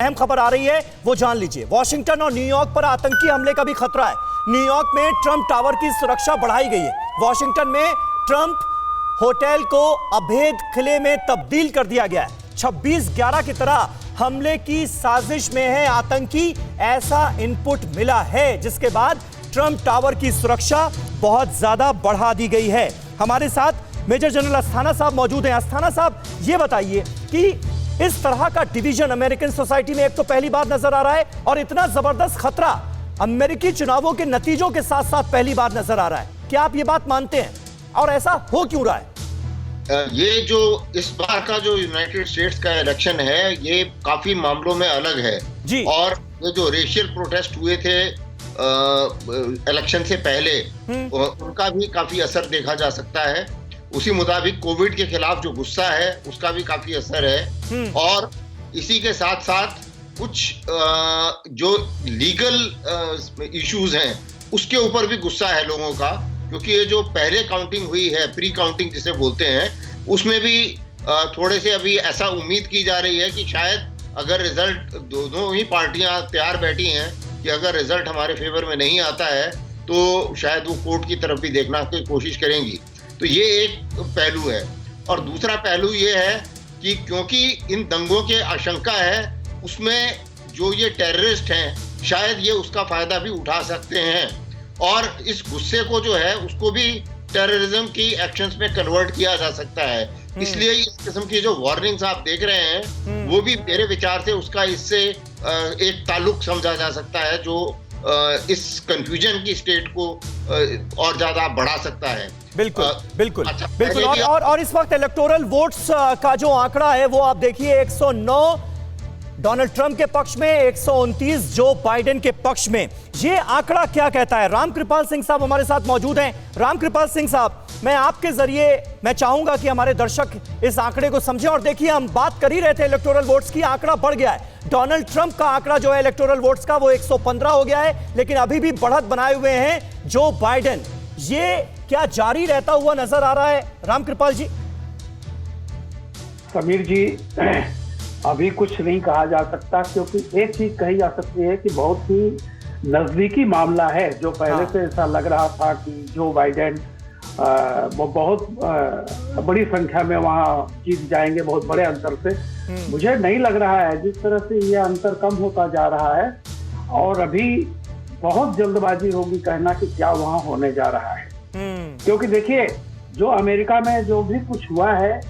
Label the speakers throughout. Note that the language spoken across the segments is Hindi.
Speaker 1: अहम खबर आ रही है वो जान लीजिए। वॉशिंगटन और न्यूयॉर्क पर आतंकी हमले का भी खतरा है। न्यूयॉर्क में ट्रंप टावर की सुरक्षा बढ़ाई गई है। वॉशिंगटन में ट्रंप होटल को अभेद किले में तब्दील कर दिया गया है। 26/11 की तरह हमले की साजिश में है आतंकी, ऐसा इनपुट मिला है, जिसके बाद ट्रंप टावर की सुरक्षा बहुत ज्यादा बढ़ा दी गई है। हमारे साथ मेजर जनरल अस्थाना साहब मौजूद हैं। अस्थाना साहब, ये बताइए कि इस तरह का डिवीजन अमेरिकन सोसाइटी में एक तो पहली बार नजर आ रहा है, और इतना जबरदस्त खतरा अमेरिकी चुनावों के नतीजों के साथ साथ पहली बार नजर आ रहा है। क्या आप ये बात मानते हैं, और ऐसा हो क्यों रहा है?
Speaker 2: ये जो इस बार का जो यूनाइटेड स्टेट्स का इलेक्शन है, ये काफी मामलों में अलग है
Speaker 1: जी।
Speaker 2: और ये जो रेशियल प्रोटेस्ट हुए थे इलेक्शन से पहले, उनका भी काफी असर देखा जा सकता है। उसी मुताबिक कोविड के खिलाफ जो गुस्सा है, उसका भी काफी असर है। और इसी के साथ साथ कुछ जो लीगल इश्यूज हैं, उसके ऊपर भी गुस्सा है लोगों का, क्योंकि ये जो पहले काउंटिंग हुई है, प्री काउंटिंग जिसे बोलते हैं, उसमें भी थोड़े से अभी ऐसा उम्मीद की जा रही है कि शायद अगर रिजल्ट, दोनों ही पार्टियां तैयार बैठी हैं कि अगर रिजल्ट हमारे फेवर में नहीं आता है तो शायद वो कोर्ट की तरफ भी देखना की कोशिश करेंगी। तो ये एक पहलू है। और दूसरा पहलू ये है कि क्योंकि इन दंगों के आशंका है, उसमें जो ये टेररिस्ट हैं, शायद ये उसका फायदा भी उठा सकते हैं, और इस गुस्से को जो है उसको भी टेररिज्म की एक्शंस में कन्वर्ट किया जा सकता है। इसलिए इस किस्म की जो वार्निंग्स आप देख रहे हैं, वो भी मेरे विचार से उसका इससे एक ताल्लुक समझा जा सकता है, जो इस कंफ्यूजन की स्टेट को और ज्यादा बढ़ा सकता है।
Speaker 1: बिल्कुल बिल्कुल।
Speaker 2: अच्छा,
Speaker 1: बिल्कुल। और इस वक्त इलेक्टोरल वोट्स का जो आंकड़ा है वो आप देखिए, 109 डोनाल्ड ट्रंप के पक्ष में, 129 जो बाइडेन के पक्ष में। ये आंकड़ा क्या कहता है? रामकृपाल सिंह साहब हमारे साथ मौजूद हैं। रामकृपाल सिंह साहब, मैं आपके जरिए मैं चाहूंगा कि हमारे दर्शक इस आंकड़े को समझें। और देखिए, हम बात कर ही रहे थे इलेक्टोरल वोट्स की, आंकड़ा बढ़ गया है। डोनाल्ड ट्रंप का आंकड़ा जो है इलेक्टोरल वोट्स का, वो 115 हो गया है, लेकिन अभी भी बढ़त बनाए हुए हैं जो बाइडेन। ये क्या जारी रहता हुआ नजर आ रहा है, रामकृपाल जी?
Speaker 3: समीर जी, अभी कुछ नहीं कहा जा सकता, क्योंकि एक चीज कही जा सकती है कि बहुत ही नजदीकी मामला है। जो पहले से ऐसा लग रहा था कि जो बाइडेन वो बहुत बड़ी संख्या में वहां जीत जाएंगे, बहुत बड़े अंतर से। मुझे नहीं लग रहा है। जिस तरह से ये अंतर कम होता जा रहा है, और अभी बहुत जल्दबाजी होगी कहना कि क्या वहां होने जा रहा है। क्योंकि देखिए, जो अमेरिका में जो भी कुछ हुआ है,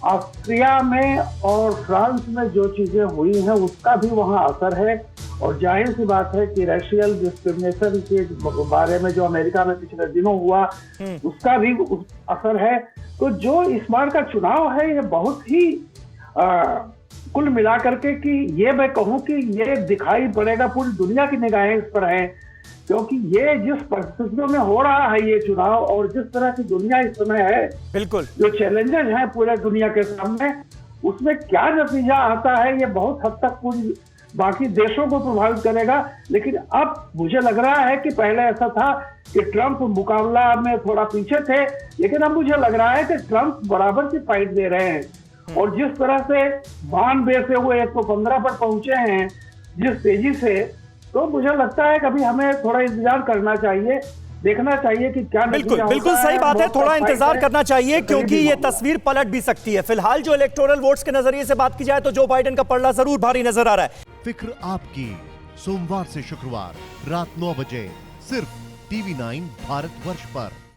Speaker 3: ऑस्ट्रिया में और फ्रांस में जो चीजें हुई हैं, उसका भी वहां असर है। और जाहिर सी बात है कि रेशियल डिस्क्रिमिनेशन के बारे में जो अमेरिका में पिछले दिनों हुआ, उसका भी असर है। तो जो इस बार का चुनाव है, ये बहुत ही कुल मिलाकर के कि ये मैं कहूँ कि ये दिखाई पड़ेगा, पूरी दुनिया की निगाहें इस पर हैं, क्योंकि ये जिस परिस्थितियों में हो रहा है ये चुनाव, और जिस तरह की दुनिया इस समय है,
Speaker 1: बिल्कुल,
Speaker 3: जो चैलेंजेस हैं पूरे दुनिया के सामने, उसमें क्या नतीजा आता है, ये बहुत हद तक पूरी बाकी देशों को प्रभावित करेगा। लेकिन अब मुझे लग रहा है कि पहले ऐसा था कि ट्रंप मुकाबला में थोड़ा पीछे थे, लेकिन अब मुझे लग रहा है कि ट्रंप बराबर की फाइट दे रहे हैं। और जिस तरह से 92 से वो 115 पर पहुंचे हैं, जिस तेजी से, तो मुझे लगता है कि अभी हमें थोड़ा इंतजार करना चाहिए, देखना चाहिए कि क्या।
Speaker 1: बिल्कुल बिल्कुल सही बात है, थोड़ा इंतजार करना चाहिए, क्योंकि ये तस्वीर पलट भी सकती है। फिलहाल जो इलेक्टोरल वोट्स के नजरिए से बात की जाए तो जो बाइडेन का पलड़ा जरूर भारी नजर आ रहा है।
Speaker 4: फिक्र आपकी, सोमवार से शुक्रवार रात 9 बजे सिर्फ TV9 भारतवर्ष पर।